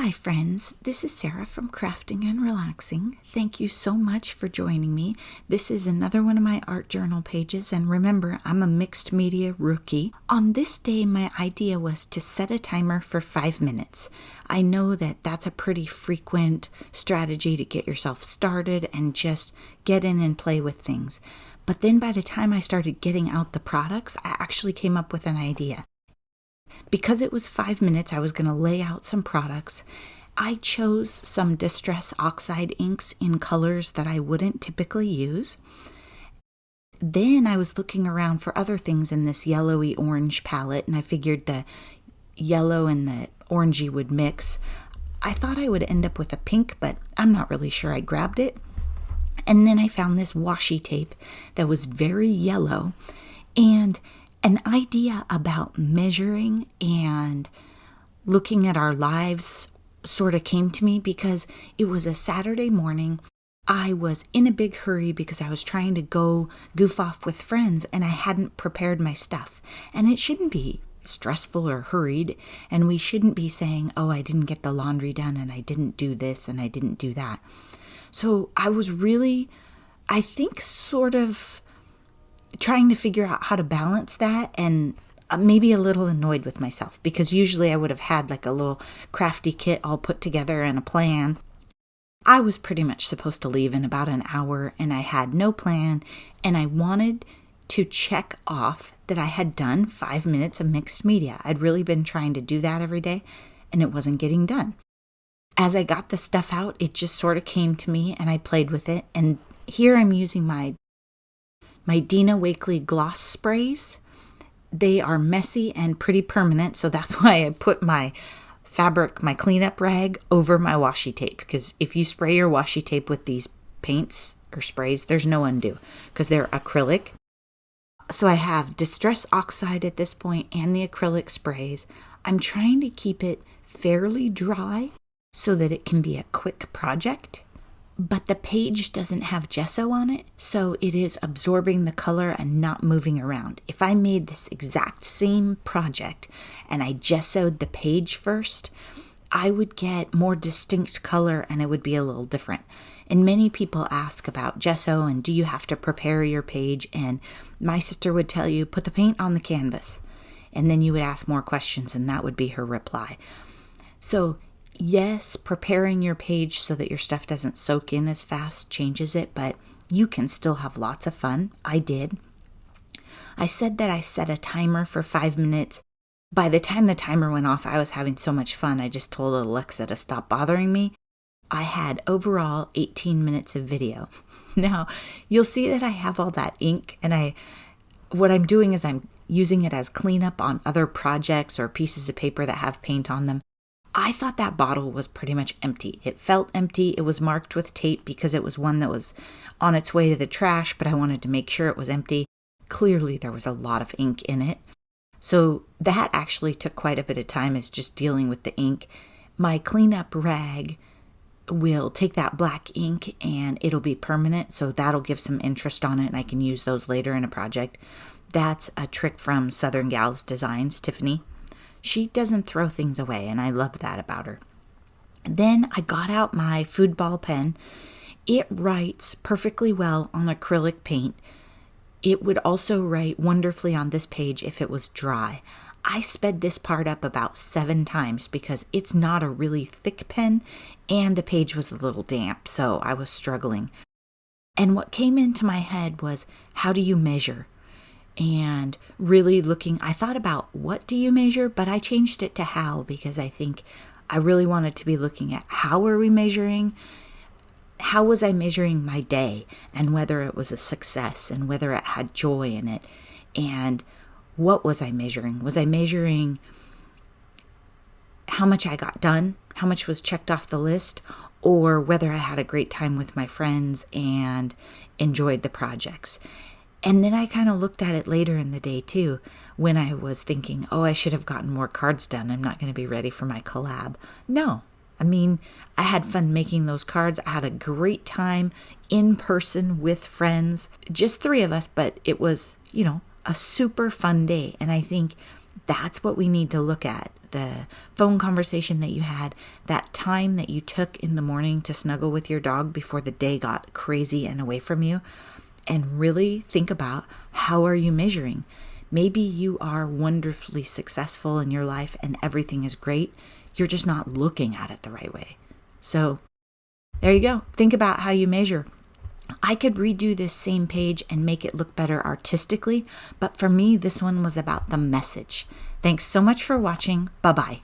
Hi, friends. This is Sarah from Crafting and Relaxing. Thank you so much for joining me. This is another one of my art journal pages, and remember, I'm a mixed media rookie. On this day, my idea was to set a timer for 5 minutes. I know that that's a pretty frequent strategy to get yourself started and just get in and play with things. But then by the time I started getting out the products, I actually came up with an idea. Because it was 5 minutes, I was going to lay out some products. I chose some Distress Oxide inks in colors that I wouldn't typically use. Then I was looking around for other things in this yellowy orange palette, and I figured the yellow and the orangey would mix. I thought I would end up with a pink, but I'm not really sure I grabbed it. And then I found this washi tape that was very yellow, and an idea about measuring and looking at our lives sort of came to me because it was a Saturday morning. I was in a big hurry because I was trying to go goof off with friends and I hadn't prepared my stuff. And it shouldn't be stressful or hurried, and we shouldn't be saying, oh, I didn't get the laundry done and I didn't do this and I didn't do that. So I was really, I think, sort of trying to figure out how to balance that, and maybe a little annoyed with myself because usually I would have had like a little crafty kit all put together and a plan. I was pretty much supposed to leave in about an hour and I had no plan, and I wanted to check off that I had done 5 minutes of mixed media. I'd really been trying to do that every day and it wasn't getting done. As I got the stuff out, it just sort of came to me and I played with it, and here I'm using my Dina Wakley gloss sprays. They are messy and pretty permanent, so that's why I put my cleanup rag over my washi tape, because if you spray your washi tape with these paints or sprays, there's no undo because they're acrylic. So I have Distress Oxide at this point and the acrylic sprays. I'm trying to keep it fairly dry so that it can be a quick project. But the page doesn't have gesso on it, so it is absorbing the color and not moving around. If I made this exact same project and I gessoed the page first, I would get more distinct color and it would be a little different. And many people ask about gesso and do you have to prepare your page? And my sister would tell you, put the paint on the canvas. And then you would ask more questions and that would be her reply. So yes, preparing your page so that your stuff doesn't soak in as fast changes it, but you can still have lots of fun. I did. I said that I set a timer for 5 minutes. By the time the timer went off, I was having so much fun, I just told Alexa to stop bothering me. I had overall 18 minutes of video. Now, you'll see that I have all that ink, and what I'm doing is I'm using it as cleanup on other projects or pieces of paper that have paint on them. I thought that bottle was pretty much empty. It felt empty. It was marked with tape because it was one that was on its way to the trash, but I wanted to make sure it was empty. Clearly, there was a lot of ink in it. So that actually took quite a bit of time, is just dealing with the ink. My cleanup rag will take that black ink and it'll be permanent, so that'll give some interest on it and I can use those later in a project. That's a trick from Southern Gals Designs, Tiffany. She doesn't throw things away, and I love that about her. Then I got out my food ball pen. It writes perfectly well on acrylic paint. It would also write wonderfully on this page if it was dry. I sped this part up about 7 times because it's not a really thick pen, and the page was a little damp, so I was struggling. And what came into my head was, how do you measure? And really looking, I thought about what do you measure, but I changed it to how, because I think I really wanted to be looking at how are we measuring, how was I measuring my day, and whether it was a success and whether it had joy in it, and what was I measuring? Was I measuring how much I got done, how much was checked off the list, or whether I had a great time with my friends and enjoyed the projects? And then I kind of looked at it later in the day too, when I was thinking, oh, I should have gotten more cards done. I'm not going to be ready for my collab. No, I mean, I had fun making those cards. I had a great time in person with friends, just 3 of us, but it was, a super fun day. And I think That's what we need to look at. The phone conversation that you had, that time that you took in the morning to snuggle with your dog before the day got crazy and away from you, and really think about, how are you measuring? Maybe you are wonderfully successful in your life and everything is great. You're just not looking at it the right way. So there you go. Think about how you measure. I could redo this same page and make it look better artistically, but for me, this one was about the message. Thanks so much for watching. Bye-bye.